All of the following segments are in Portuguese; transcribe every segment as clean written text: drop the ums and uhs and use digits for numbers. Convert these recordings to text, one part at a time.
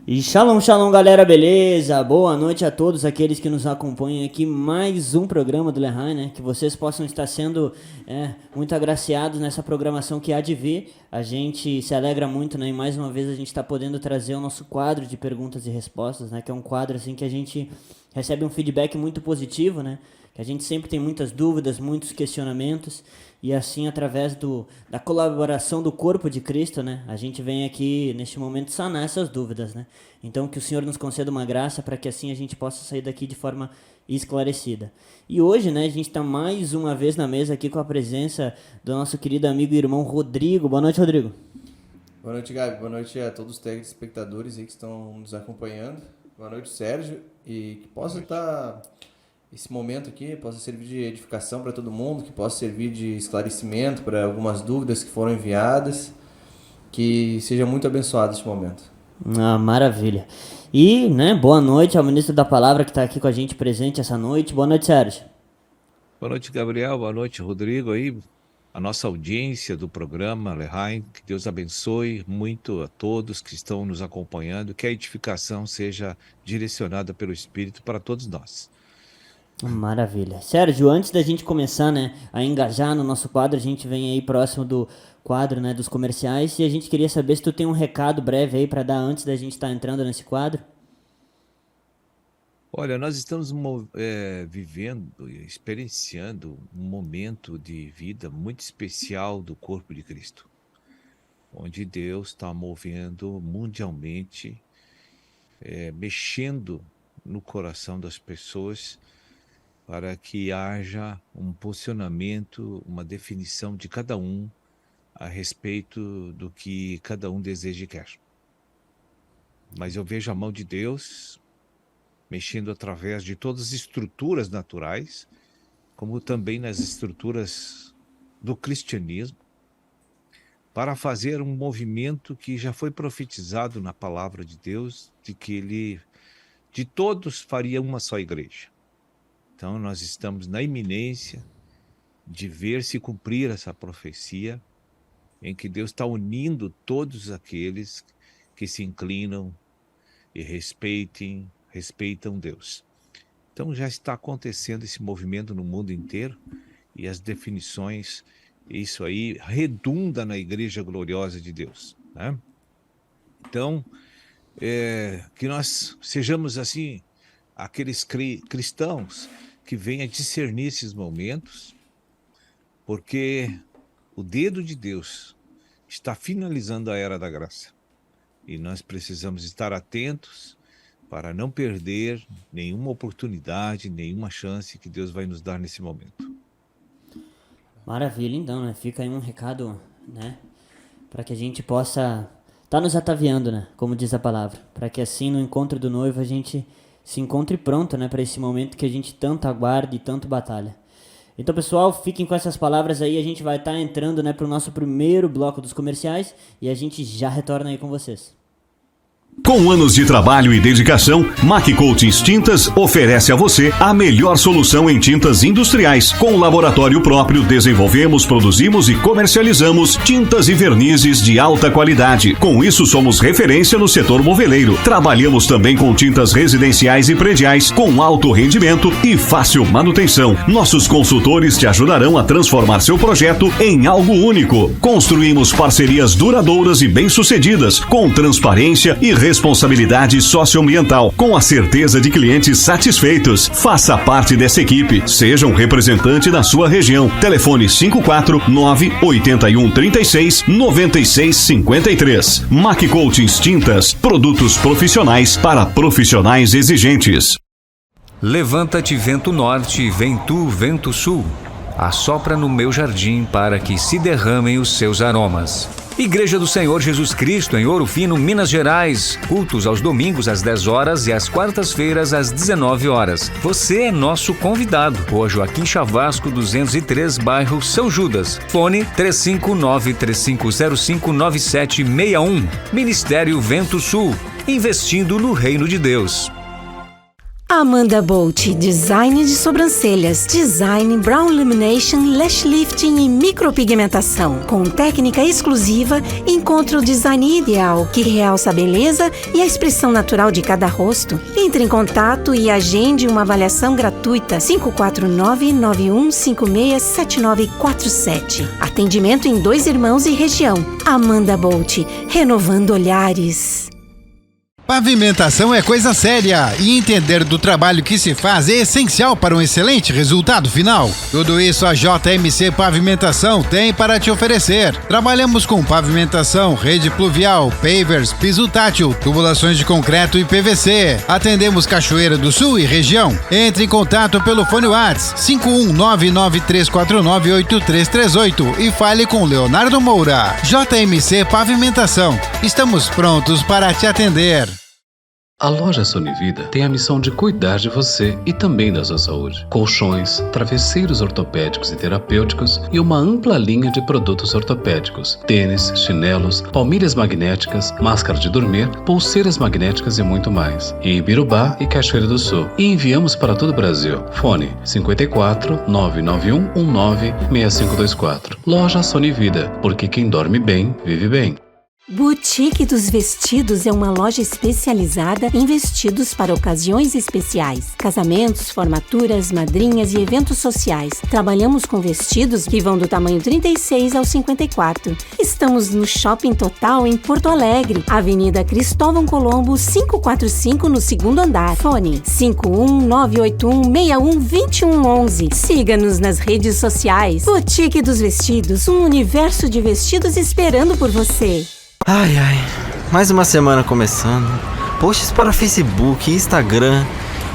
E shalom, shalom, galera, beleza? Boa noite a todos aqueles que nos acompanham aqui, mais um programa do Lehigh, né? Que vocês possam estar sendo muito agraciados nessa programação que há de vir. A gente se alegra muito, né? E mais uma vez a gente está podendo trazer o nosso quadro de perguntas e respostas, né? Que é um quadro, assim, que a gente recebe um feedback muito positivo, né? Que a gente sempre tem muitas dúvidas, muitos questionamentos. E assim, através da colaboração do corpo de Cristo, né, a gente vem aqui, neste momento, sanar essas dúvidas, né? Então, que o Senhor nos conceda uma graça para que assim a gente possa sair daqui de forma esclarecida. E hoje, né, a gente está mais uma vez na mesa aqui com a presença do nosso querido amigo e irmão Rodrigo. Boa noite, Rodrigo. Boa noite, Gabi. Boa noite a todos os telespectadores aí que estão nos acompanhando. Boa noite, Sérgio. E que possa estar... esse momento aqui possa servir de edificação para todo mundo, que possa servir de esclarecimento para algumas dúvidas que foram enviadas, que seja muito abençoado este momento. Ah, maravilha. E, né, boa noite ao ministro da palavra que está aqui com a gente presente essa noite. Boa noite, Sérgio. Boa noite, Gabriel. Boa noite, Rodrigo. Aí, a nossa audiência do programa Lehigh, que Deus abençoe muito a todos que estão nos acompanhando, que a edificação seja direcionada pelo Espírito para todos nós. Maravilha. Sérgio, antes da gente começar, né, a engajar no nosso quadro, a gente vem aí próximo do quadro, né, dos comerciais, e a gente queria saber se tu tem um recado breve aí para dar antes da gente estar entrando nesse quadro. Olha, nós estamos vivendo, experienciando um momento de vida muito especial do corpo de Cristo, onde Deus está movendo mundialmente, mexendo no coração das pessoas, para que haja um posicionamento, uma definição de cada um a respeito do que cada um deseja e quer. Mas eu vejo a mão de Deus mexendo através de todas as estruturas naturais, como também nas estruturas do cristianismo, para fazer um movimento que já foi profetizado na palavra de Deus, de que ele, de todos, faria uma só igreja. Então, nós estamos na iminência de ver se cumprir essa profecia, em que Deus está unindo todos aqueles que se inclinam e respeitam Deus. Então, já está acontecendo esse movimento no mundo inteiro, e as definições, isso aí redunda na Igreja Gloriosa de Deus, né? Então, que nós sejamos assim, aqueles cristãos que venha discernir esses momentos, porque o dedo de Deus está finalizando a era da graça. E nós precisamos estar atentos para não perder nenhuma oportunidade, nenhuma chance que Deus vai nos dar nesse momento. Maravilha, então, né? Fica aí um recado, né? Para que a gente possa estar nos ataviando, né? Como diz a palavra. Para que assim, no encontro do noivo, a gente se encontre pronto, né, para esse momento que a gente tanto aguarda e tanto batalha. Então, pessoal, fiquem com essas palavras aí, a gente vai estar entrando, né, para o nosso primeiro bloco dos comerciais e a gente já retorna aí com vocês. Com anos de trabalho e dedicação, Mac Coatings Tintas oferece a você a melhor solução em tintas industriais. Com laboratório próprio, desenvolvemos, produzimos e comercializamos tintas e vernizes de alta qualidade. Com isso, somos referência no setor moveleiro. Trabalhamos também com tintas residenciais e prediais, com alto rendimento e fácil manutenção. Nossos consultores te ajudarão a transformar seu projeto em algo único. Construímos parcerias duradouras e bem-sucedidas, com transparência e responsabilidade socioambiental, com a certeza de clientes satisfeitos. Faça parte dessa equipe. Seja um representante da sua região. Telefone 549-8136-9653. Mac Coatings Tintas. Produtos profissionais para profissionais exigentes. Levanta-te, vento norte, vem tu, vento sul. Assopra no meu jardim para que se derramem os seus aromas. Igreja do Senhor Jesus Cristo, em Ouro Fino, Minas Gerais. Cultos aos domingos às 10 horas e às quartas-feiras às 19 horas. Você é nosso convidado. Rua Joaquim Chavasco, 203, bairro São Judas. Fone 359-3505-9761. Ministério Vento Sul. Investindo no Reino de Deus. Amanda Bolt, design de sobrancelhas, design, brow illumination, lash lifting e micropigmentação. Com técnica exclusiva, encontre o design ideal que realça a beleza e a expressão natural de cada rosto. Entre em contato e agende uma avaliação gratuita 549-9156-7947. Atendimento em 2 Irmãos e região. Amanda Bolt, renovando olhares. Pavimentação é coisa séria e entender do trabalho que se faz é essencial para um excelente resultado final. Tudo isso a JMC Pavimentação tem para te oferecer. Trabalhamos com pavimentação, rede pluvial, pavers, piso tátil, tubulações de concreto e PVC. Atendemos Cachoeira do Sul e região. Entre em contato pelo fone WhatsApp 51993498338 e fale com Leonardo Moura. JMC Pavimentação. Estamos prontos para te atender. A loja Sonivida tem a missão de cuidar de você e também da sua saúde. Colchões, travesseiros ortopédicos e terapêuticos e uma ampla linha de produtos ortopédicos, tênis, chinelos, palmilhas magnéticas, máscara de dormir, pulseiras magnéticas e muito mais. Em Ibirubá e Cachoeira do Sul. E enviamos para todo o Brasil. Fone 54 991 19 6524. Loja Sonivida, porque quem dorme bem, vive bem. Boutique dos Vestidos é uma loja especializada em vestidos para ocasiões especiais, casamentos, formaturas, madrinhas e eventos sociais. Trabalhamos com vestidos que vão do tamanho 36 ao 54. Estamos no Shopping Total em Porto Alegre, Avenida Cristóvão Colombo, 545 no 2º andar. Fone 51981612111. Siga-nos nas redes sociais. Boutique dos Vestidos, um universo de vestidos esperando por você. Ai, mais uma semana começando. Posts para Facebook, Instagram.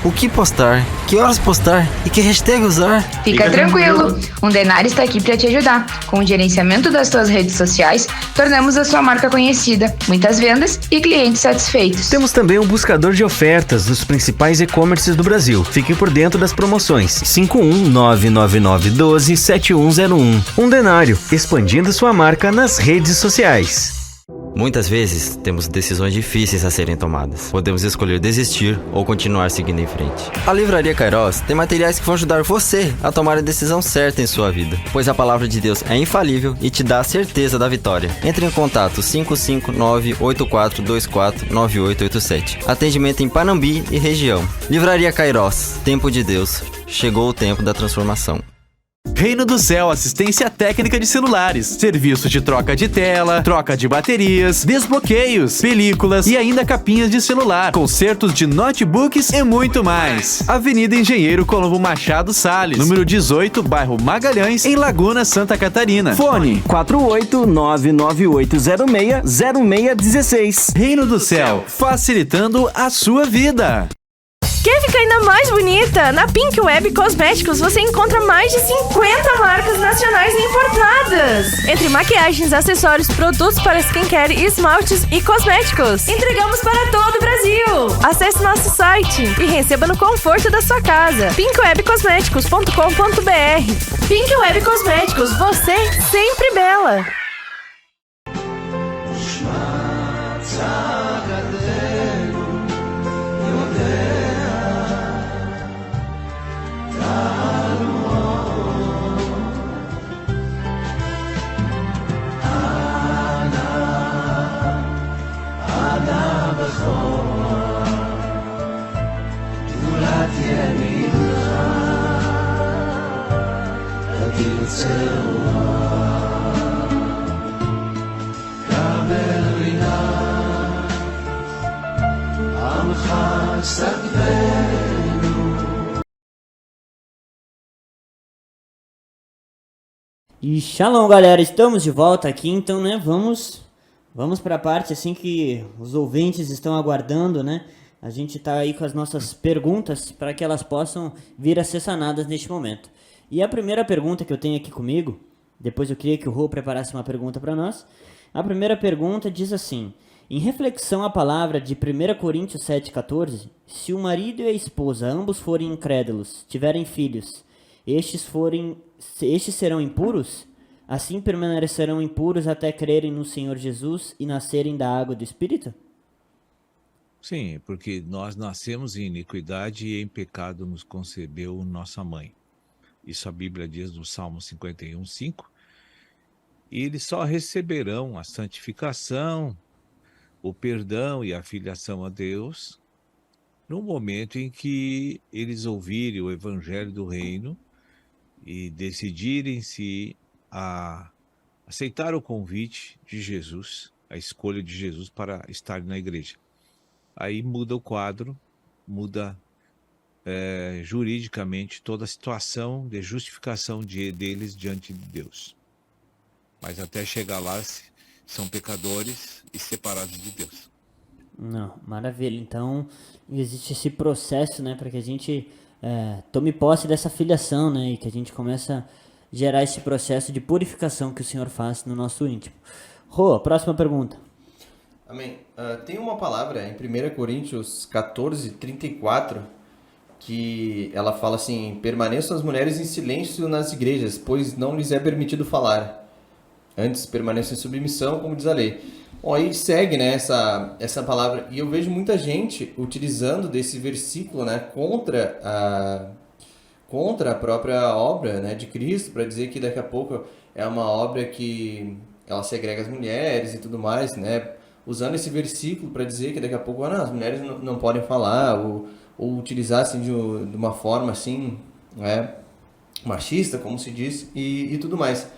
O que postar, que horas postar e que hashtag usar? Fica tranquilo, um Denário está aqui para te ajudar. Com o gerenciamento das suas redes sociais, tornamos a sua marca conhecida, muitas vendas e clientes satisfeitos. Temos também um buscador de ofertas dos principais e-commerces do Brasil. Fique por dentro das promoções. 51999127101. Um Denário, expandindo sua marca nas redes sociais. Muitas vezes temos decisões difíceis a serem tomadas. Podemos escolher desistir ou continuar seguindo em frente. A Livraria Kairos tem materiais que vão ajudar você a tomar a decisão certa em sua vida, pois a palavra de Deus é infalível e te dá a certeza da vitória. Entre em contato 559-8424-9887. Atendimento em Panambi e região. Livraria Kairos. Tempo de Deus. Chegou o tempo da transformação. Reino do Céu Assistência Técnica de Celulares. Serviço de troca de tela, troca de baterias, desbloqueios, películas e ainda capinhas de celular, consertos de notebooks e muito mais. Avenida Engenheiro Colombo Machado Salles, número 18, bairro Magalhães, em Laguna, Santa Catarina. Fone 48998060616. Reino do Céu, facilitando a sua vida. Quer ficar ainda mais bonita? Na Pink Web Cosméticos você encontra mais de 50 marcas nacionais e importadas. Entre maquiagens, acessórios, produtos para skincare, esmaltes e cosméticos. Entregamos para todo o Brasil. Acesse nosso site e receba no conforto da sua casa. pinkwebcosméticos.com.br. Pink Web Cosméticos, você sempre bela. E shalom, galera, estamos de volta aqui, então, né, vamos para a parte assim que os ouvintes estão aguardando, né? A gente tá aí com as nossas perguntas para que elas possam vir a ser sanadas neste momento. E a primeira pergunta que eu tenho aqui comigo, depois eu queria que o Rô preparasse uma pergunta para nós. A primeira pergunta diz assim: em reflexão à palavra de 1 Coríntios 7,14, se o marido e a esposa ambos forem incrédulos, tiverem filhos, estes serão impuros? Assim permanecerão impuros até crerem no Senhor Jesus e nascerem da água do Espírito? Sim, porque nós nascemos em iniquidade e em pecado nos concebeu nossa mãe. Isso a Bíblia diz no Salmo 51:5. E eles só receberão a santificação, o perdão e a filiação a Deus no momento em que eles ouvirem o Evangelho do Reino e decidirem-se a aceitar o convite de Jesus, a escolha de Jesus para estar na igreja. Aí muda o quadro, muda juridicamente toda a situação de justificação deles diante de Deus. Mas até chegar lá, são pecadores e separados de Deus. Não, maravilha. Então, existe esse processo, né, para que a gente tome posse dessa filiação, né, e que a gente comece a gerar esse processo de purificação que o Senhor faz no nosso íntimo. Rô, próxima pergunta. Amém. Tem uma palavra em 1 Coríntios 14:34, que ela fala assim: permaneçam as mulheres em silêncio nas igrejas, pois não lhes é permitido falar. Antes permaneçam em submissão, como diz a lei. Bom, aí segue, né, essa palavra. E eu vejo muita gente utilizando desse versículo, né, contra a própria obra, né, de Cristo, para dizer que daqui a pouco é uma obra que ela segrega as mulheres e tudo mais, né? Usando esse versículo para dizer que daqui a pouco as mulheres não podem falar, ou utilizar assim, de uma forma assim, né, machista, como se diz, e tudo mais.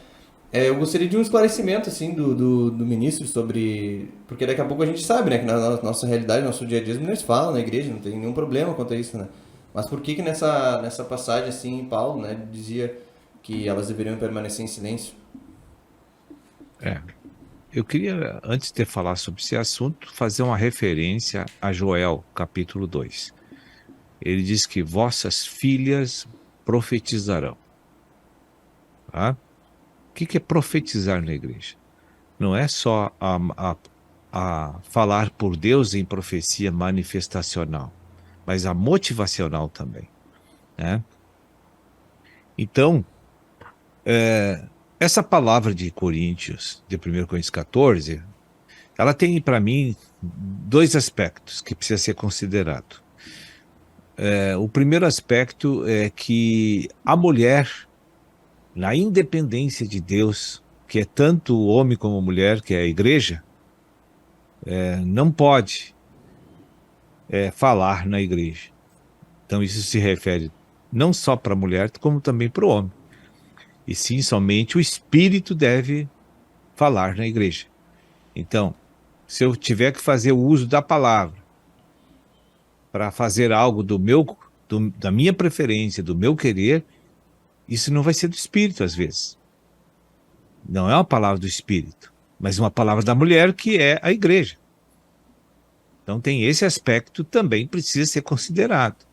Eu gostaria de um esclarecimento assim, do ministro sobre... Porque daqui a pouco a gente sabe, né, que na nossa realidade, no nosso dia a dia, as mulheres falam na igreja, não tem nenhum problema quanto a isso, né? Mas por que nessa passagem assim, Paulo, né, dizia que elas deveriam permanecer em silêncio? Eu queria, antes de falar sobre esse assunto, fazer uma referência a Joel, capítulo 2. Ele diz que vossas filhas profetizarão. Tá? O que é profetizar na igreja? Não é só a falar por Deus em profecia manifestacional, mas a motivacional também, né? Então, essa palavra de Coríntios, de 1 Coríntios 14, ela tem para mim dois aspectos que precisa ser considerado. O primeiro aspecto é que a mulher, na independência de Deus, que é tanto o homem como a mulher, que é a igreja, não pode falar na igreja. Então isso se refere não só para a mulher, como também para o homem. E sim, somente o Espírito deve falar na igreja. Então, se eu tiver que fazer o uso da palavra para fazer algo da minha preferência, do meu querer, isso não vai ser do Espírito às vezes. Não é uma palavra do Espírito, mas uma palavra da mulher, que é a igreja. Então tem esse aspecto também precisa ser considerado.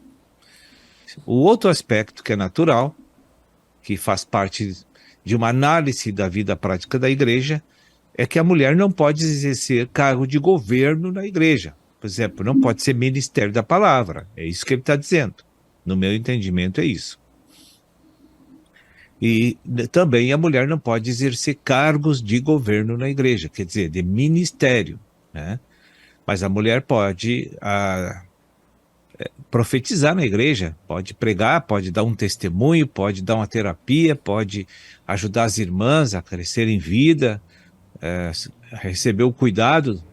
O outro aspecto que é natural, que faz parte de uma análise da vida prática da igreja, é que a mulher não pode exercer cargo de governo na igreja. Por exemplo, não pode ser ministério da palavra. É isso que ele está dizendo. No meu entendimento é isso. E também a mulher não pode exercer cargos de governo na igreja, quer dizer, de ministério, né? Mas a mulher pode profetizar na igreja, pode pregar, pode dar um testemunho, pode dar uma terapia, pode ajudar as irmãs a crescer em vida, receber o cuidado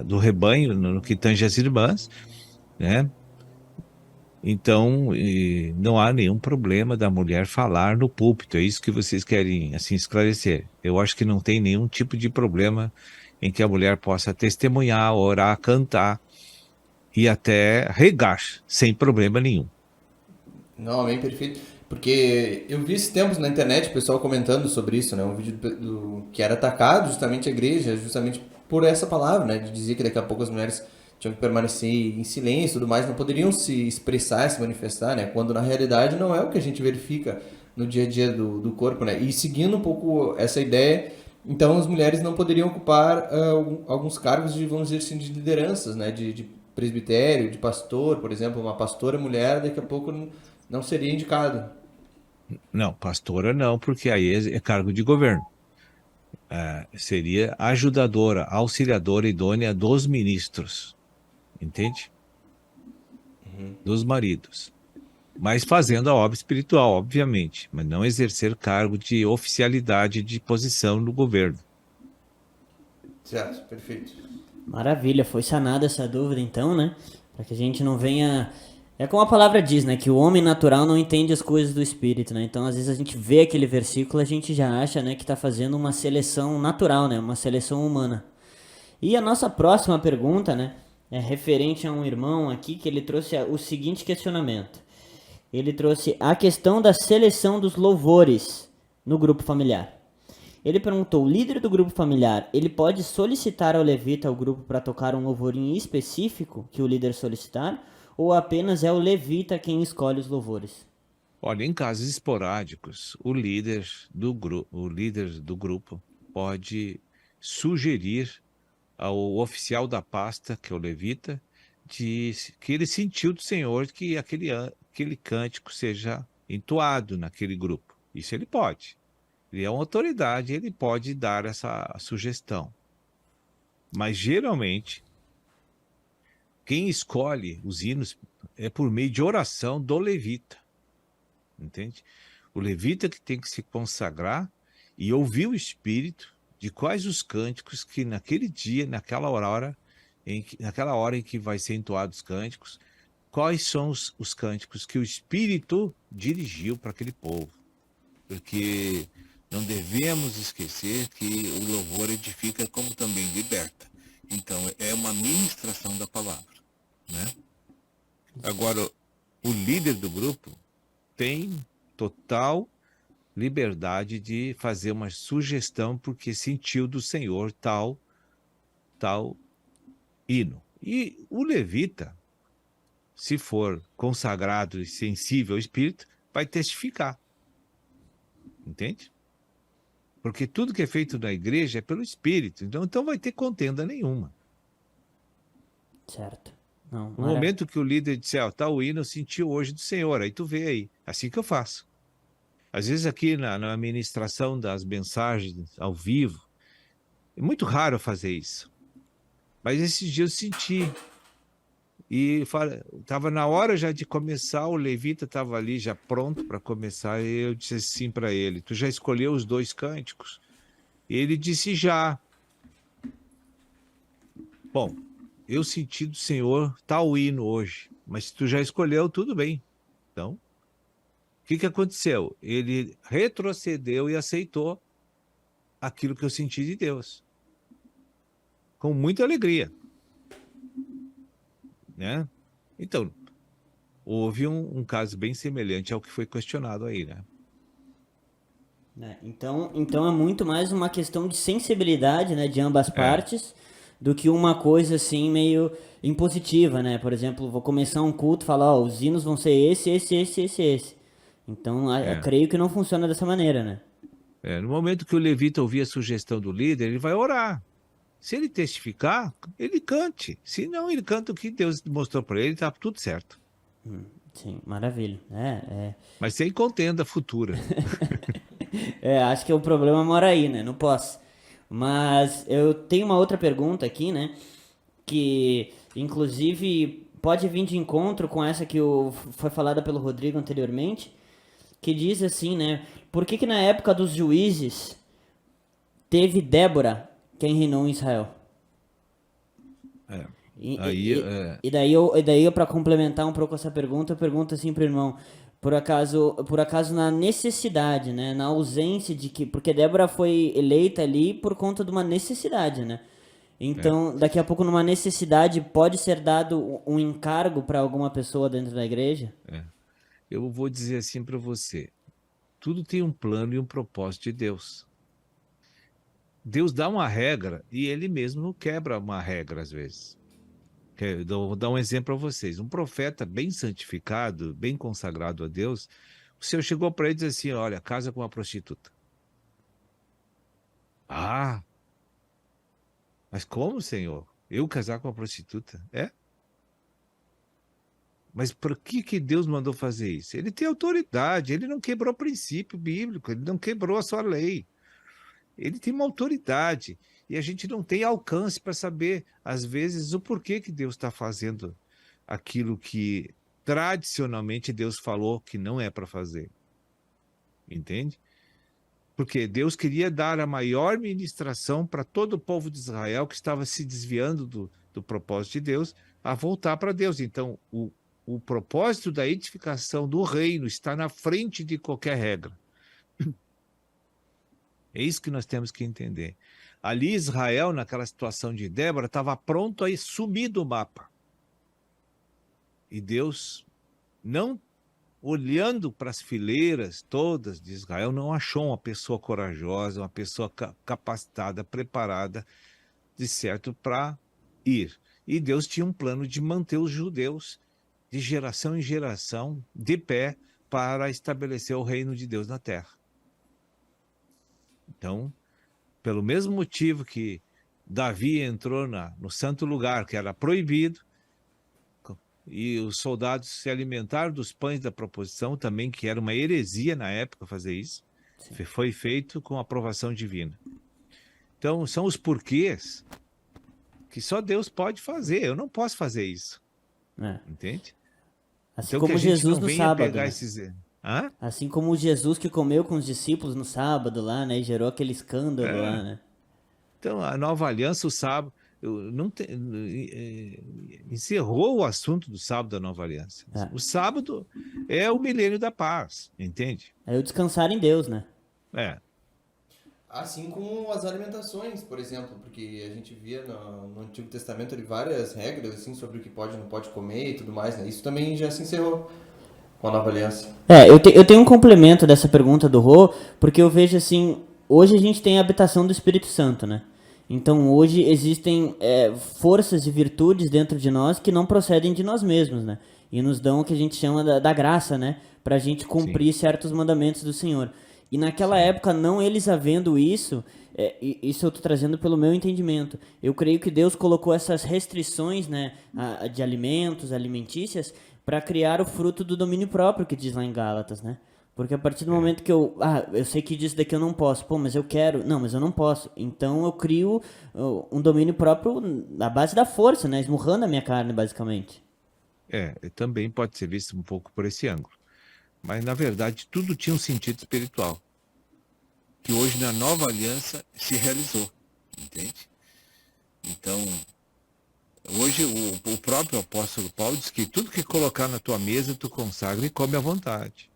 do rebanho no que tange as irmãs, né? Então, não há nenhum problema da mulher falar no púlpito, é isso que vocês querem assim esclarecer. Eu acho que não tem nenhum tipo de problema em que a mulher possa testemunhar, orar, cantar e até regar, sem problema nenhum. Não, bem perfeito. Porque eu vi esses tempos na internet o pessoal comentando sobre isso, né? Um vídeo que era atacado justamente a igreja, justamente por essa palavra, né? De dizer que daqui a pouco as mulheres tinham que permanecer em silêncio e tudo mais, não poderiam se expressar, se manifestar, né? Quando na realidade não é o que a gente verifica no dia a dia do corpo, né? E seguindo um pouco essa ideia, então as mulheres não poderiam ocupar alguns cargos de, vamos dizer assim, de lideranças, né? De presbitério, de pastor, por exemplo, uma pastora mulher, daqui a pouco não seria indicado. Não, pastora não, porque aí é cargo de governo. Seria ajudadora, auxiliadora idônea dos ministros. entende? Dos maridos. Mas fazendo a obra espiritual, obviamente, mas não exercer cargo de oficialidade de posição no governo. Certo, perfeito. Maravilha, foi sanada essa dúvida então, né? Para que a gente não venha... É como a palavra diz, né? Que o homem natural não entende as coisas do espírito, né? Então, às vezes a gente vê aquele versículo, a gente já acha, né, que tá fazendo uma seleção natural, né? Uma seleção humana. E a nossa próxima pergunta, né, é referente a um irmão aqui que ele trouxe o seguinte questionamento. Ele trouxe a questão da seleção dos louvores no grupo familiar. Ele perguntou, o líder do grupo familiar, ele pode solicitar ao levita ao grupo para tocar um louvor em específico que o líder solicitar? Ou apenas é o levita quem escolhe os louvores? Olha, em casos esporádicos, o líder do grupo pode sugerir ao oficial da pasta, que é o levita, que ele sentiu do Senhor que aquele cântico seja entoado naquele grupo. Isso ele pode. Ele é uma autoridade, ele pode dar essa sugestão. Mas, geralmente, quem escolhe os hinos é por meio de oração do levita. Entende? O levita que tem que se consagrar e ouvir o Espírito de quais os cânticos que naquele dia, naquela hora em que vai ser entoados os cânticos, quais são os cânticos que o Espírito dirigiu para aquele povo. Porque não devemos esquecer que o louvor edifica como também liberta. Então, é uma ministração da palavra, né? Agora, o líder do grupo tem total liberdade de fazer uma sugestão porque sentiu do Senhor tal hino. E o levita, se for consagrado e sensível ao Espírito, vai testificar. Entende? Porque tudo que é feito na igreja é pelo Espírito. Então vai ter contenda nenhuma. Certo. Não, No momento que o líder disser, tal hino eu senti hoje do Senhor, aí tu vê aí. Assim que eu faço. Às vezes aqui na ministração das mensagens ao vivo, é muito raro fazer isso. Mas esses dias eu senti. E estava na hora já de começar, o levita estava ali já pronto para começar, e eu disse assim para ele, tu já escolheu os 2 cânticos? E ele disse já. Bom, eu senti do Senhor tal hino hoje, mas se tu já escolheu, tudo bem. Então, o que aconteceu? Ele retrocedeu e aceitou aquilo que eu senti de Deus. Com muita alegria. Né? Então, houve um caso bem semelhante ao que foi questionado aí, né? Então é muito mais uma questão de sensibilidade, né, de ambas partes, do que uma coisa assim meio impositiva, né? Por exemplo, vou começar um culto e falar, os hinos vão ser esse. Então, eu creio que não funciona dessa maneira, né? No momento que o levita ouvir a sugestão do líder, ele vai orar. Se ele testificar, ele cante. Se não, ele canta o que Deus mostrou para ele, tá tudo certo. Sim, maravilha. Mas sem contenda futura. Acho que o problema mora aí, né? Não posso. Mas eu tenho uma outra pergunta aqui, né? Que, inclusive, pode vir de encontro com essa que foi falada pelo Rodrigo anteriormente, que diz assim, né? Por que na época dos juízes teve Débora quem reinou em Israel? E daí eu para complementar um pouco essa pergunta, eu pergunto assim pro irmão, por acaso na necessidade, né, na ausência de que, porque Débora foi eleita ali por conta de uma necessidade, né? Então, daqui a pouco numa necessidade pode ser dado um encargo para alguma pessoa dentro da igreja? Eu vou dizer assim para você, tudo tem um plano e um propósito de Deus. Deus dá uma regra e ele mesmo quebra uma regra às vezes. Vou dar um exemplo para vocês. Um profeta bem santificado, bem consagrado a Deus, o Senhor chegou para ele e disse assim, olha, casa com uma prostituta. Mas como, Senhor? Eu casar com uma prostituta? Mas por que Deus mandou fazer isso? Ele tem autoridade, ele não quebrou o princípio bíblico, ele não quebrou a sua lei. Ele tem uma autoridade. E a gente não tem alcance para saber, às vezes, o porquê que Deus está fazendo aquilo que tradicionalmente Deus falou que não é para fazer. Entende? Porque Deus queria dar a maior ministração para todo o povo de Israel que estava se desviando do propósito de Deus a voltar para Deus. Então, o propósito da edificação do reino está na frente de qualquer regra. É isso que nós temos que entender. Ali Israel, naquela situação de Débora, estava pronto a sumir do mapa. E Deus, não olhando para as fileiras todas de Israel, não achou uma pessoa corajosa, uma pessoa capacitada, preparada, de certo, para ir. E Deus tinha um plano de manter os judeus de geração em geração de pé para estabelecer o reino de Deus na terra. Então, pelo mesmo motivo que Davi entrou no santo lugar, que era proibido, e os soldados se alimentaram dos pães da proposição também, que era uma heresia na época fazer isso, foi feito com aprovação divina. Então, são os porquês que só Deus pode fazer. Eu não posso fazer isso. Entende? Assim então, como Jesus no sábado. Né? Assim como Jesus que comeu com os discípulos no sábado lá, né? E gerou aquele escândalo lá, né? Então, a nova aliança, o sábado, encerrou o assunto do sábado da nova aliança. O sábado é o milênio da paz, entende? É o descansar em Deus, né? Assim como as alimentações, por exemplo, porque a gente via no Antigo Testamento ali várias regras assim, sobre o que pode e não pode comer e tudo mais, né? Isso também já se encerrou com a nova aliança. Eu tenho um complemento dessa pergunta do Rô, porque eu vejo assim, hoje a gente tem a habitação do Espírito Santo, né? Então hoje existem forças e virtudes dentro de nós que não procedem de nós mesmos, né? E nos dão o que a gente chama da graça, né? Pra gente cumprir certos mandamentos do Senhor. E naquela época, não eles havendo isso, isso eu estou trazendo pelo meu entendimento. Eu creio que Deus colocou essas restrições, né, de alimentos, alimentícias, para criar o fruto do domínio próprio, que diz lá em Gálatas, né? Porque a partir do momento que eu sei que disso daqui eu não posso, mas eu quero, não, mas eu não posso. Então eu crio um domínio próprio na base da força, né, esmurrando a minha carne, basicamente. Também pode ser visto um pouco por esse ângulo. Mas, na verdade, tudo tinha um sentido espiritual, que hoje, na nova aliança, se realizou, entende? Então, hoje, o próprio apóstolo Paulo diz que tudo que colocar na tua mesa, tu consagra e come à vontade.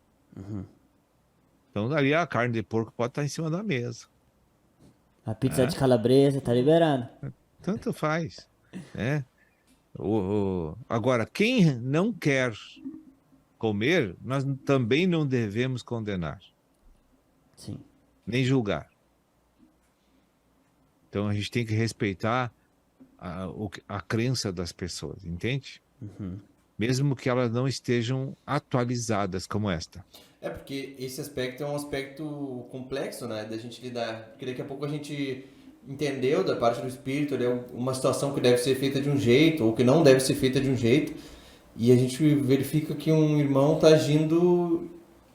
Então, ali a carne de porco pode estar em cima da mesa. A pizza de calabresa está liberada. Tanto faz, né? Agora, quem não quer comer, nós também não devemos condenar. Sim. Nem julgar. Então a gente tem que respeitar a crença das pessoas, entende? Mesmo que elas não estejam atualizadas como esta. Porque esse aspecto é um aspecto complexo, né, da gente lidar. Porque daqui a pouco a gente entendeu da parte do espírito, uma situação que deve ser feita de um jeito, ou que não deve ser feita de um jeito. E a gente verifica que um irmão está agindo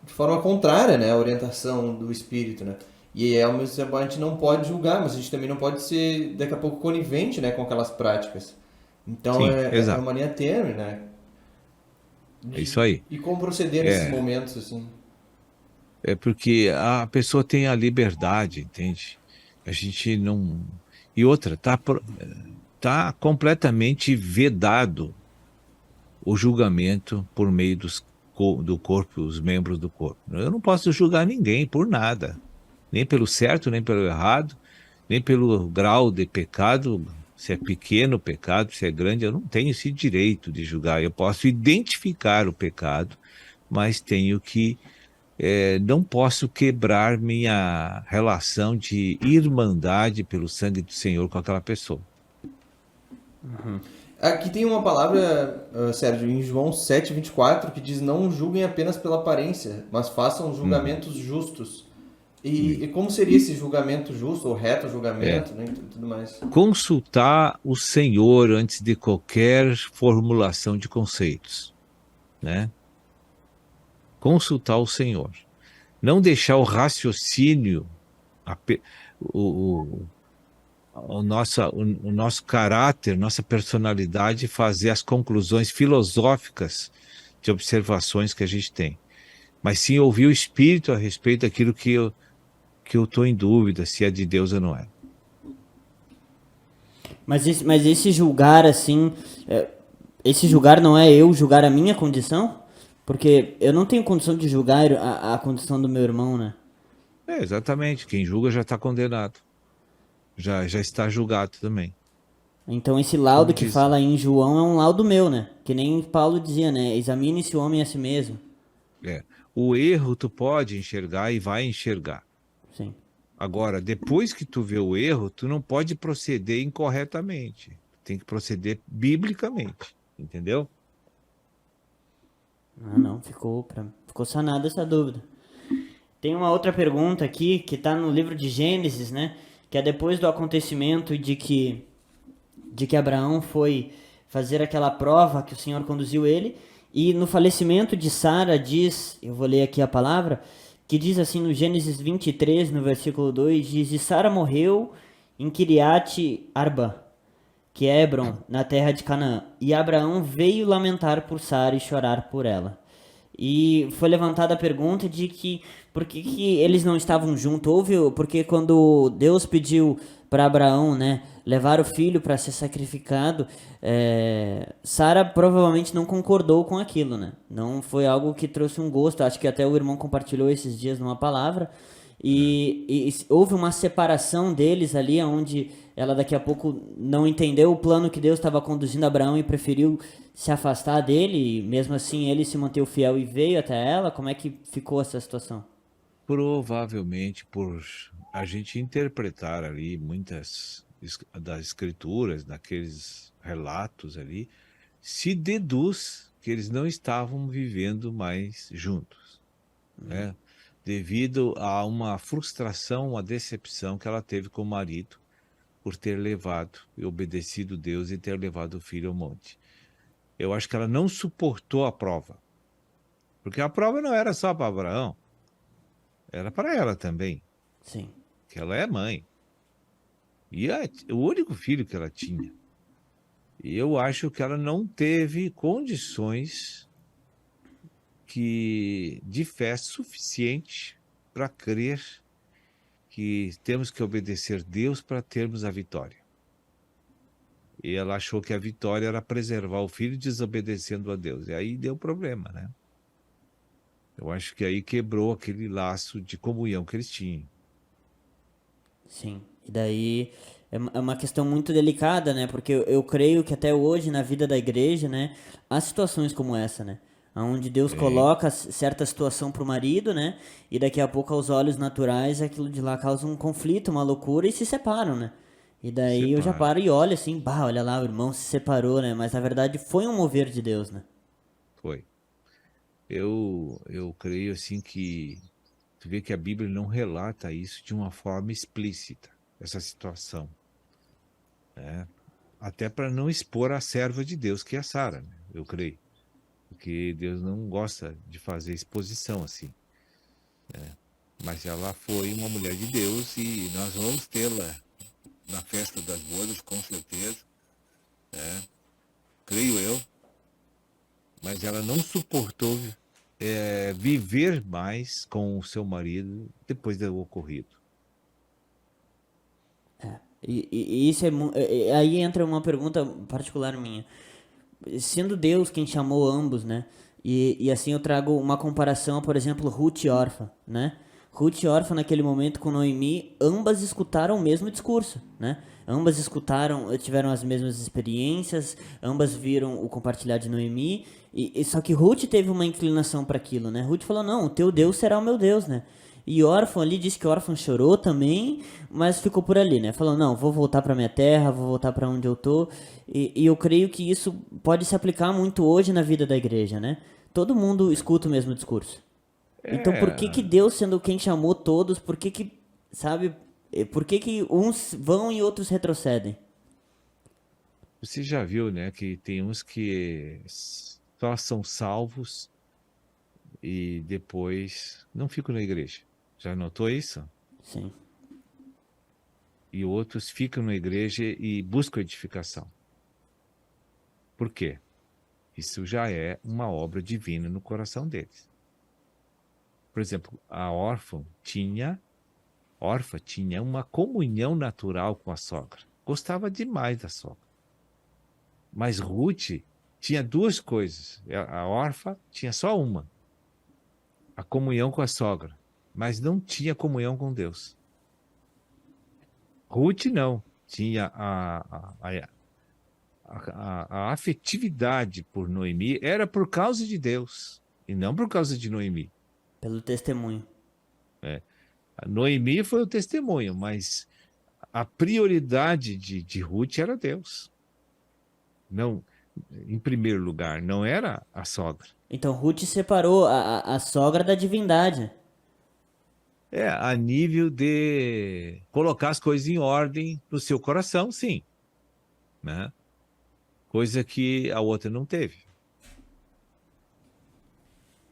de forma contrária, né, à orientação do espírito, né? E ao mesmo tempo a gente não pode julgar, mas a gente também não pode ser daqui a pouco conivente, né, com aquelas práticas. Então é uma linha tênue, né? É isso aí. E como proceder nesses momentos, assim? Porque a pessoa tem a liberdade, entende? A gente não... E outra, tá completamente vedado o julgamento por meio do corpo, os membros do corpo. Eu não posso julgar ninguém por nada, nem pelo certo, nem pelo errado, nem pelo grau de pecado, se é pequeno o pecado, se é grande, eu não tenho esse direito de julgar. Eu posso identificar o pecado, mas tenho que, não posso quebrar minha relação de irmandade pelo sangue do Senhor com aquela pessoa. Aqui tem uma palavra, Sérgio, em João 7:24, que diz: não julguem apenas pela aparência, mas façam julgamentos justos. E como seria esse julgamento justo, ou reto julgamento, né, e tudo mais? Consultar o Senhor antes de qualquer formulação de conceitos, né? Consultar o Senhor. Não deixar o raciocínio, o nosso caráter, nossa personalidade fazer as conclusões filosóficas de observações que a gente tem. Mas sim ouvir o Espírito a respeito daquilo que eu estou em dúvida, se é de Deus ou não é. Mas esse julgar, assim, esse julgar não é eu julgar a minha condição? Porque eu não tenho condição de julgar a condição do meu irmão, né? Exatamente. Quem julga já está condenado. Já está julgado também. Então esse laudo que fala em João é um laudo meu, né? Que nem Paulo dizia, né? Examine-se o homem a si mesmo. O erro tu pode enxergar e vai enxergar. Sim. Agora, depois que tu vê o erro, tu não pode proceder incorretamente. Tem que proceder biblicamente. Entendeu? Ah, não. Ficou sanada essa dúvida. Tem uma outra pergunta aqui que está no livro de Gênesis, né? Que é depois do acontecimento de que Abraão foi fazer aquela prova que o Senhor conduziu ele. E no falecimento de Sara diz, eu vou ler aqui a palavra, que diz assim no Gênesis 23, no versículo 2, diz: E Sara morreu em Kiriat Arba, que é Hebron, na terra de Canaã. E Abraão veio lamentar por Sara e chorar por ela. E foi levantada a pergunta de que por que eles não estavam juntos. Porque quando Deus pediu para Abraão, né, levar o filho para ser sacrificado, Sara provavelmente não concordou com aquilo, né? Não foi algo que trouxe um gosto. Acho que até o irmão compartilhou esses dias numa palavra. E houve uma separação deles ali, onde ela daqui a pouco não entendeu o plano que Deus estava conduzindo Abraão e preferiu se afastar dele. E mesmo assim ele se manteve fiel e veio até ela. Como é que ficou essa situação? Provavelmente por a gente interpretar ali muitas das escrituras, daqueles relatos ali, se deduz que eles não estavam vivendo mais juntos, né? Devido a uma frustração, uma decepção que ela teve com o marido por ter levado e obedecido Deus e ter levado o filho ao monte. Eu acho que ela não suportou a prova, porque a prova não era só para Abraão, era para ela também. Sim. Que ela é mãe. E o único filho que ela tinha. E eu acho que ela não teve condições de fé suficiente para crer que temos que obedecer Deus para termos a vitória. E ela achou que a vitória era preservar o filho desobedecendo a Deus. E aí deu problema, né? Eu acho que aí quebrou aquele laço de comunhão que eles tinham. Sim, e daí é uma questão muito delicada, né? Porque eu creio que até hoje na vida da igreja, né, há situações como essa, né? Onde Deus coloca certa situação pro marido, né? E daqui a pouco, aos olhos naturais, aquilo de lá causa um conflito, uma loucura e se separam, né? E daí eu já paro e olho assim, olha lá, o irmão se separou, né? Mas na verdade foi um mover de Deus, né? Foi. Eu creio assim que tu vê que a Bíblia não relata isso de uma forma explícita, essa situação, né? Até para não expor a serva de Deus, que é a Sara, né? Eu creio. Porque Deus não gosta de fazer exposição assim, né? Mas ela foi uma mulher de Deus e nós vamos tê-la na festa das bodas, com certeza, né? Creio eu. Mas ela não suportou viver mais com o seu marido depois do ocorrido. E isso aí entra uma pergunta particular minha. Sendo Deus quem chamou ambos, né? E assim eu trago uma comparação, por exemplo, Ruth e Orfa, né? Ruth e Orfa naquele momento com Noemi, ambas escutaram o mesmo discurso, né? Ambas tiveram as mesmas experiências, ambas viram o compartilhar de Noemi, só que Ruth teve uma inclinação para aquilo, né? Ruth falou, não, o teu Deus será o meu Deus, né? E órfão ali disse que órfão chorou também, mas ficou por ali, né? Falou, não, vou voltar para minha terra, vou voltar para onde eu tô. E eu creio que isso pode se aplicar muito hoje na vida da igreja, né? Todo mundo escuta o mesmo discurso. Então por que Deus, sendo quem chamou todos, por que uns vão e outros retrocedem? Você já viu, né, que tem uns que só são salvos e depois não ficam na igreja. Já notou isso? Sim. e outros ficam na igreja e buscam edificação. Por quê? Isso já é uma obra divina no coração deles. Por exemplo, a órfã tinha uma comunhão natural com a sogra. Gostava demais da sogra. Mas Ruth tinha duas coisas. A órfã tinha só uma. A comunhão com a sogra. Mas não tinha comunhão com Deus. Ruth não. Tinha a afetividade por Noemi. Era por causa de Deus. E não por causa de Noemi. Pelo testemunho. A Noemi foi o testemunho, mas a prioridade de Ruth era Deus. Não, em primeiro lugar, não era a sogra. Então Ruth separou a sogra da divindade. A nível de colocar as coisas em ordem no seu coração, sim. Né? Coisa que a outra não teve.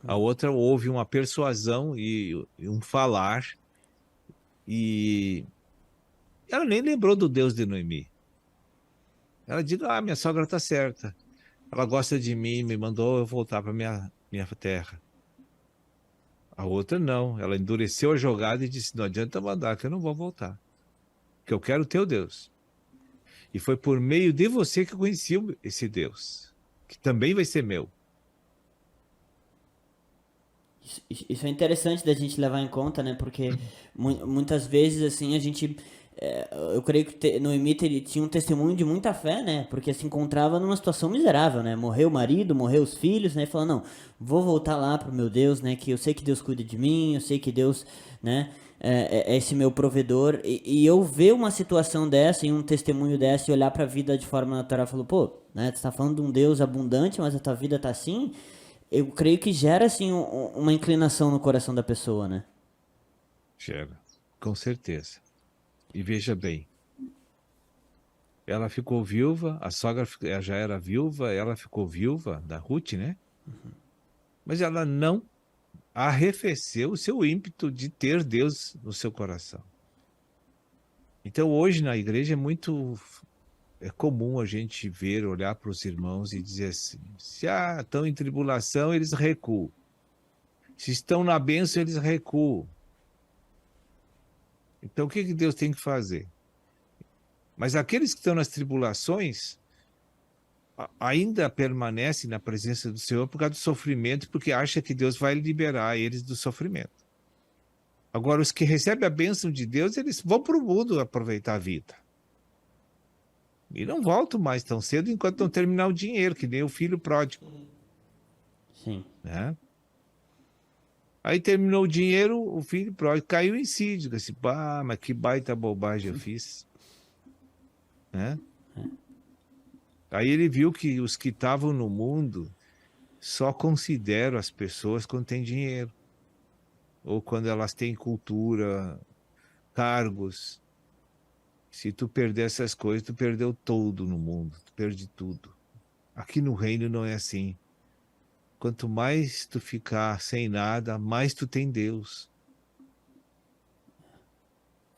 A outra houve uma persuasão e um falar, e ela nem lembrou do Deus de Noemi. Ela disse, minha sogra está certa. Ela gosta de mim, me mandou eu voltar para minha terra. A outra não, ela endureceu a jogada e disse, não adianta mandar, que eu não vou voltar. Que eu quero o teu Deus. E foi por meio de você que eu conheci esse Deus, que também vai ser meu. Isso é interessante da gente levar em conta, né? Porque muitas vezes, assim, a gente... eu creio que Noemi tinha um testemunho de muita fé, né? Porque se encontrava numa situação miserável, né? Morreu o marido, morreu os filhos, né? E falou, não, vou voltar lá pro meu Deus, né? Que eu sei que Deus cuida de mim, eu sei que Deus, né? É esse meu provedor. E eu ver uma situação dessa e um testemunho dessa e olhar pra vida de forma natural, falou, pô, né? Tu tá falando de um Deus abundante, mas a tua vida tá assim... Eu creio que gera, assim, uma inclinação no coração da pessoa, né? Gera, com certeza. E veja bem, ela ficou viúva, a sogra já era viúva, ela ficou viúva da Ruth, né? Uhum. Mas ela não arrefeceu o seu ímpeto de ter Deus no seu coração. Então hoje na igreja é comum a gente olhar para os irmãos e dizer assim, se estão em tribulação, eles recuam. Se estão na bênção, eles recuam. Então o que Deus tem que fazer? Mas aqueles que estão nas tribulações ainda permanecem na presença do Senhor por causa do sofrimento, porque acham que Deus vai liberar eles do sofrimento. Agora, os que recebem a bênção de Deus, eles vão para o mundo aproveitar a vida. E não voltam mais tão cedo enquanto não terminar o dinheiro, que nem o filho pródigo. Sim. Né? Aí terminou o dinheiro, o filho pródigo caiu em si. Digo assim, mas que baita bobagem eu fiz. Né? Aí ele viu que os que estavam no mundo só consideram as pessoas quando têm dinheiro. Ou quando elas têm cultura, cargos. Se tu perder essas coisas, tu perdeu tudo no mundo, tu perde tudo. Aqui no reino não é assim. Quanto mais tu ficar sem nada, mais tu tem Deus.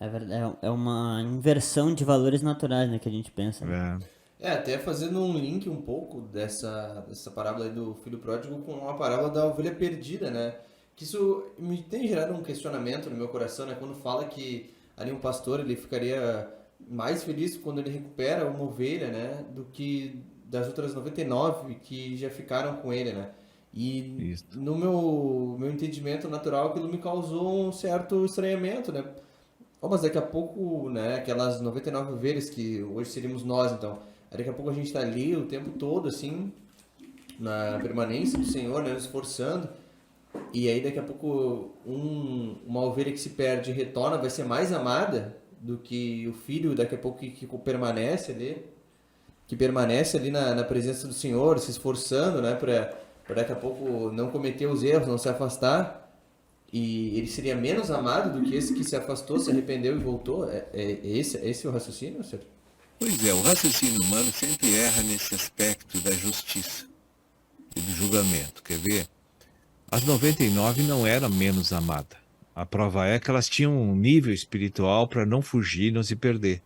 É verdade, é uma inversão de valores naturais, né, que a gente pensa. Né? Até fazendo um link um pouco dessa parábola aí do filho pródigo com a parábola da ovelha perdida, né? Que isso me tem gerado um questionamento no meu coração, né? Quando fala que ali um pastor, ele ficaria mais feliz quando ele recupera uma ovelha, né, do que das outras 99 que já ficaram com ele, né? E isso. No meu entendimento natural, aquilo me causou um certo estranhamento, né? Mas daqui a pouco, né, aquelas 99 ovelhas que hoje seríamos nós, então, daqui a pouco a gente está ali o tempo todo, assim, na permanência do Senhor, né, nos esforçando, e aí daqui a pouco uma ovelha que se perde e retorna vai ser mais amada do que o filho daqui a pouco que permanece ali na presença do Senhor, se esforçando, né, para daqui a pouco não cometer os erros, não se afastar, e ele seria menos amado do que esse que se afastou, se arrependeu e voltou. Esse o raciocínio, Sérgio? Pois é, o raciocínio humano sempre erra nesse aspecto da justiça e do julgamento. Quer ver? As 99 não eram menos amadas. A prova é que elas tinham um nível espiritual para não fugir, não se perder.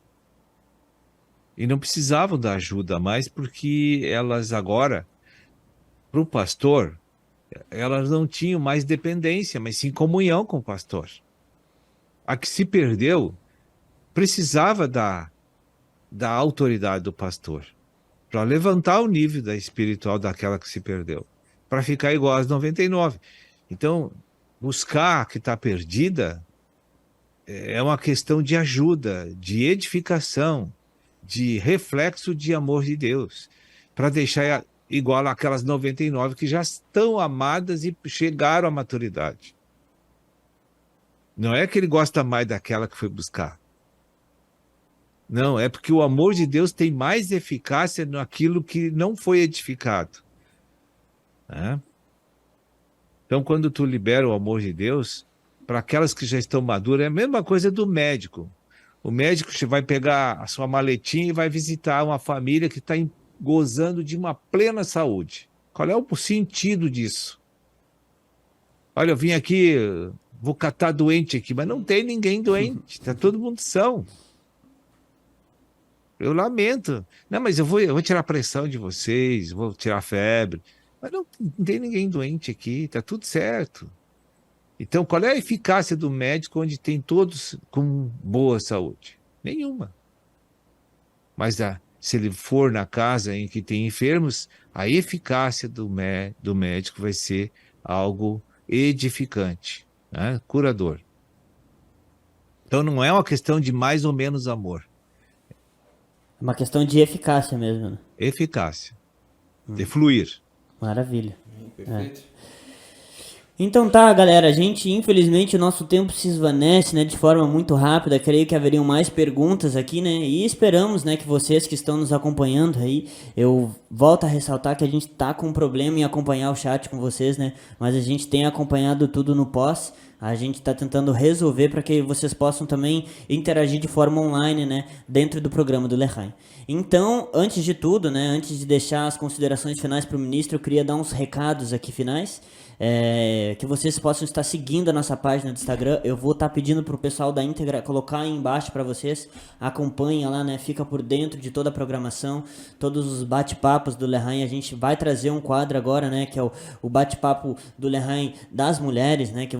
E não precisavam da ajuda mais, porque elas agora, para o pastor, elas não tinham mais dependência, mas sim comunhão com o pastor. A que se perdeu precisava da autoridade do pastor para levantar o nível da espiritual daquela que se perdeu, para ficar igual às 99. Então, buscar a que está perdida é uma questão de ajuda, de edificação, de reflexo de amor de Deus, para deixar igual àquelas 99 que já estão amadas e chegaram à maturidade. Não é que ele gosta mais daquela que foi buscar. Não, é porque o amor de Deus tem mais eficácia naquilo que não foi edificado. Né? Então, quando tu libera o amor de Deus, para aquelas que já estão maduras, é a mesma coisa do médico. O médico vai pegar a sua maletinha e vai visitar uma família que está gozando de uma plena saúde. Qual é o sentido disso? Olha, eu vim aqui, vou catar doente aqui, mas não tem ninguém doente, está todo mundo são. Eu lamento. Não, mas eu vou tirar a pressão de vocês, vou tirar a febre. Mas não tem ninguém doente aqui, está tudo certo. Então, qual é a eficácia do médico onde tem todos com boa saúde? Nenhuma. Mas se ele for na casa em que tem enfermos, a eficácia do médico vai ser algo edificante, né? Curador. Então, não é uma questão de mais ou menos amor. É uma questão de eficácia mesmo, né? Eficácia. De fluir. Maravilha. Perfeito. Então tá, galera, infelizmente o nosso tempo se esvanece, né, de forma muito rápida. Creio que haveriam mais perguntas aqui, né, e esperamos, né, que vocês que estão nos acompanhando aí, eu volto a ressaltar que a gente tá com um problema em acompanhar o chat com vocês, né, mas a gente tem acompanhado tudo no pós. A gente está tentando resolver para que vocês possam também interagir de forma online, né, dentro do programa do Lehigh. Então, antes de tudo, né, antes de deixar as considerações finais para o ministro, eu queria dar uns recados aqui finais. Que vocês possam estar seguindo a nossa página do Instagram. Eu vou estar pedindo pro pessoal da íntegra colocar aí embaixo para vocês. Acompanha lá, né? Fica por dentro de toda a programação, todos os bate-papos do Lehigh. A gente vai trazer um quadro agora, né? Que é o bate-papo do Lehigh das mulheres, né? Que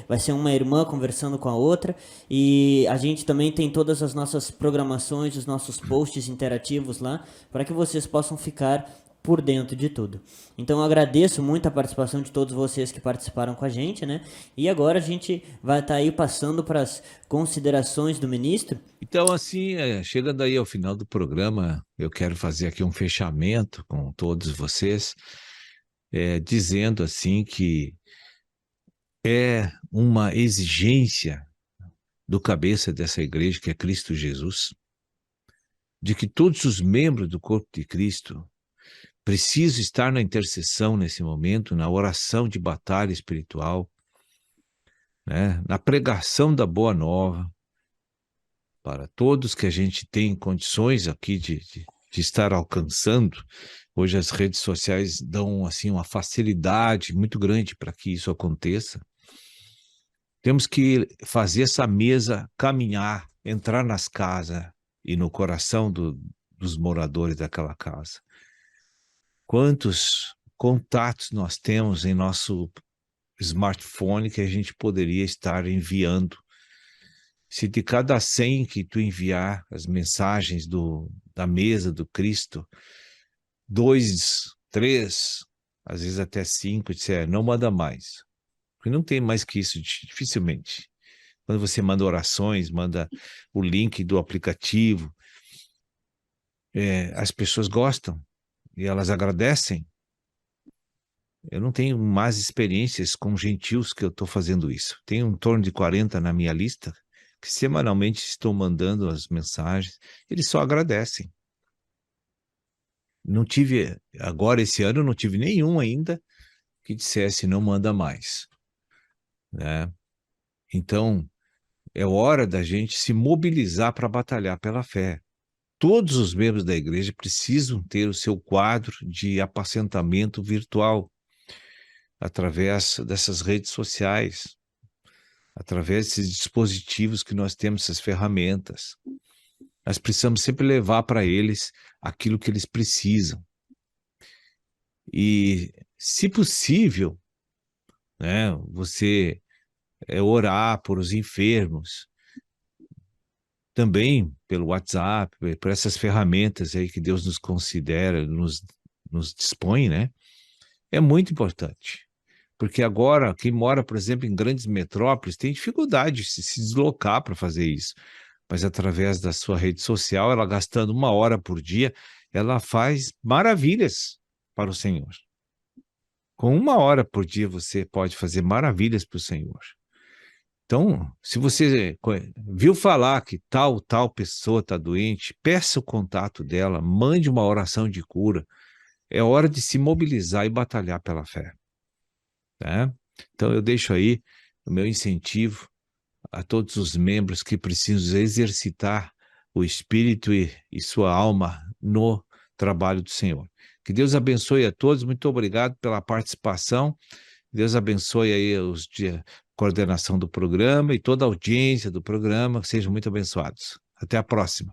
vai ser uma irmã conversando com a outra. E a gente também tem todas as nossas programações, os nossos posts interativos lá, para que vocês possam ficar por dentro de tudo. Então eu agradeço muito a participação de todos vocês que participaram com a gente, né? E agora a gente vai estar aí passando para as considerações do ministro. Então, assim, chegando aí ao final do programa, eu quero fazer aqui um fechamento com todos vocês, dizendo assim que é uma exigência do cabeça dessa igreja, que é Cristo Jesus, de que todos os membros do corpo de Cristo preciso estar na intercessão nesse momento, na oração de batalha espiritual, né? Na pregação da boa nova, para todos que a gente tem condições aqui de estar alcançando. Hoje as redes sociais dão assim uma facilidade muito grande para que isso aconteça. Temos que fazer essa mesa caminhar, entrar nas casas e no coração dos moradores daquela casa. Quantos contatos nós temos em nosso smartphone que a gente poderia estar enviando? Se de cada 100 que tu enviar as mensagens da mesa do Cristo, 2, 3, às vezes até 5, disser, não manda mais. Porque não tem mais que isso, dificilmente. Quando você manda orações, manda o link do aplicativo, as pessoas gostam. E elas agradecem. Eu não tenho mais experiências com gentios que eu estou fazendo isso. Tenho em torno de 40 na minha lista, que semanalmente estão mandando as mensagens. Eles só agradecem. Não tive, agora esse ano, não tive nenhum ainda que dissesse não manda mais. Né? Então, é hora da gente se mobilizar para batalhar pela fé. Todos os membros da igreja precisam ter o seu quadro de apacentamento virtual através dessas redes sociais. através desses dispositivos que nós temos, essas ferramentas. Nós precisamos sempre levar para eles aquilo que eles precisam. E, se possível, né, você orar por os enfermos, também pelo WhatsApp, por essas ferramentas aí que Deus nos considera, nos dispõe, né? É muito importante. Porque agora, quem mora, por exemplo, em grandes metrópoles, tem dificuldade de se deslocar para fazer isso. Mas através da sua rede social, ela gastando 1 hora por dia, ela faz maravilhas para o Senhor. Com 1 hora por dia você pode fazer maravilhas para o Senhor. Então, se você viu falar que tal pessoa está doente, peça o contato dela, mande uma oração de cura. É hora de se mobilizar e batalhar pela fé. Né? Então, eu deixo aí o meu incentivo a todos os membros que precisam exercitar o espírito e sua alma no trabalho do Senhor. Que Deus abençoe a todos. Muito obrigado pela participação. Deus abençoe aí a coordenação do programa e toda a audiência do programa. Sejam muito abençoados. Até a próxima.